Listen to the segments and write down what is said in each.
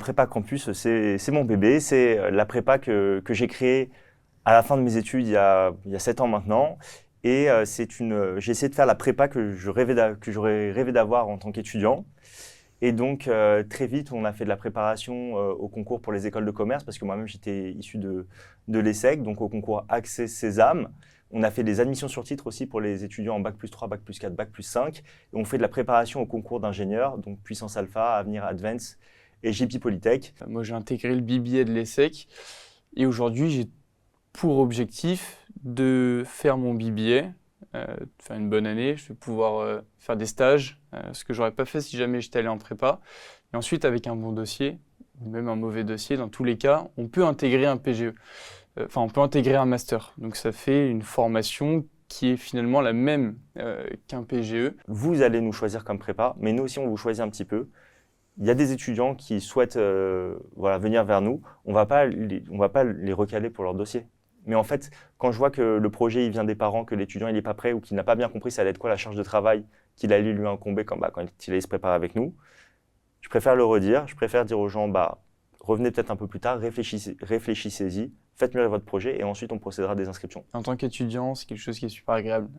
Prépa Campus, c'est mon bébé, c'est la prépa que j'ai créée à la fin de mes études il y a 7 ans maintenant. Et j'ai essayé de faire la prépa que j'aurais rêvé d'avoir en tant qu'étudiant. Et donc, très vite, on a fait de la préparation au concours pour les écoles de commerce, parce que moi-même, j'étais issu de l'ESSEC, donc au concours Accès Sésame. On a fait des admissions sur titre aussi pour les étudiants en Bac+3, Bac+4, Bac+5. Et on fait de la préparation au concours d'ingénieurs, donc Puissance Alpha, Avenir Advance et JP Polytech. Moi, j'ai intégré le BBA de l'ESSEC et aujourd'hui, j'ai pour objectif de faire mon BBA, de faire une bonne année. Je vais pouvoir faire des stages, ce que j'aurais pas fait si jamais j'étais allé en prépa. Et ensuite, avec un bon dossier, ou même un mauvais dossier, dans tous les cas, on peut intégrer un PGE. Enfin, on peut intégrer un master. Donc, ça fait une formation qui est finalement la même qu'un PGE. Vous allez nous choisir comme prépa, mais nous aussi, on vous choisit un petit peu. Il y a des étudiants qui souhaitent venir vers nous. On va pas les recaler pour leur dossier. Mais en fait, quand je vois que le projet il vient des parents, que l'étudiant il n'est pas prêt ou qu'il n'a pas bien compris ça allait être quoi la charge de travail qu'il allait lui incomber quand il allait se préparer avec nous, je préfère le redire. Je préfère dire aux gens, revenez peut-être un peu plus tard, réfléchissez-y, faites mûrir votre projet et ensuite on procédera à des inscriptions. En tant qu'étudiant, c'est quelque chose qui est super agréable.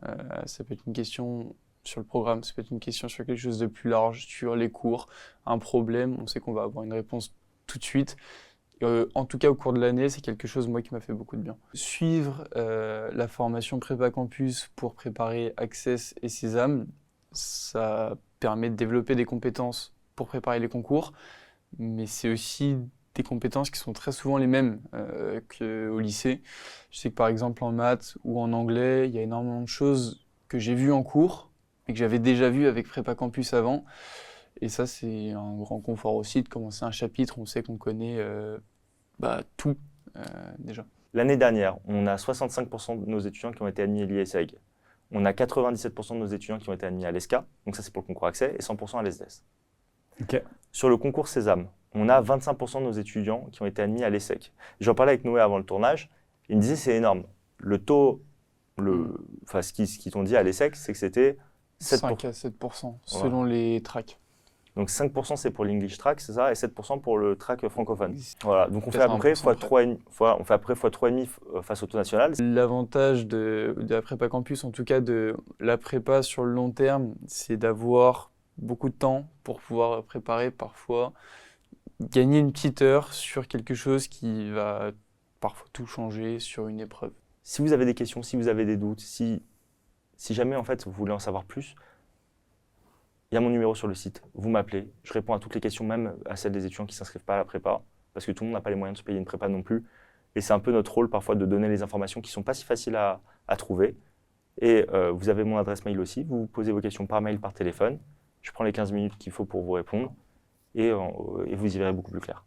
Ça peut être une question sur le programme, ça peut être une question sur quelque chose de plus large, sur les cours, un problème, on sait qu'on va avoir une réponse tout de suite. En tout cas, au cours de l'année, c'est quelque chose, moi, qui m'a fait beaucoup de bien. Suivre la formation Prépa Campus pour préparer Access et Sésame, ça permet de développer des compétences pour préparer les concours, mais c'est aussi des compétences qui sont très souvent les mêmes qu'au lycée. Je sais que par exemple en maths ou en anglais, il y a énormément de choses que j'ai vues en cours et que j'avais déjà vues avec Prépa Campus avant. Et ça, c'est un grand confort aussi de commencer un chapitre, on sait qu'on connaît tout déjà. L'année dernière, on a 65% de nos étudiants qui ont été admis à l'ISEG. On a 97% de nos étudiants qui ont été admis à l'ESCA, donc ça c'est pour le concours accès, et 100% à l'ESDES. Okay. Sur le concours Sésame, on a 25% de nos étudiants qui ont été admis à l'ESSEC. J'en parlais avec Noé avant le tournage, il me disait c'est énorme. Le taux, ce qu'ils t'ont dit à l'ESSEC, c'est que c'était 7%. 5 à 7% selon les tracks. Donc 5% c'est pour l'English track, c'est ça, et 7% pour le track francophone. Voilà, donc on fait à peu près x3,5 face au taux national. L'avantage de la prépa campus, en tout cas de la prépa sur le long terme, c'est d'avoir beaucoup de temps pour pouvoir préparer parfois, gagner une petite heure sur quelque chose qui va parfois tout changer sur une épreuve. Si vous avez des questions, si vous avez des doutes, si jamais en fait vous voulez en savoir plus, il y a mon numéro sur le site, vous m'appelez, je réponds à toutes les questions, même à celles des étudiants qui ne s'inscrivent pas à la prépa, parce que tout le monde n'a pas les moyens de se payer une prépa non plus. Et c'est un peu notre rôle parfois de donner les informations qui ne sont pas si faciles à trouver. Et vous avez mon adresse mail aussi, vous posez vos questions par mail, par téléphone, je prends les 15 minutes qu'il faut pour vous répondre, et vous y verrez beaucoup plus clair.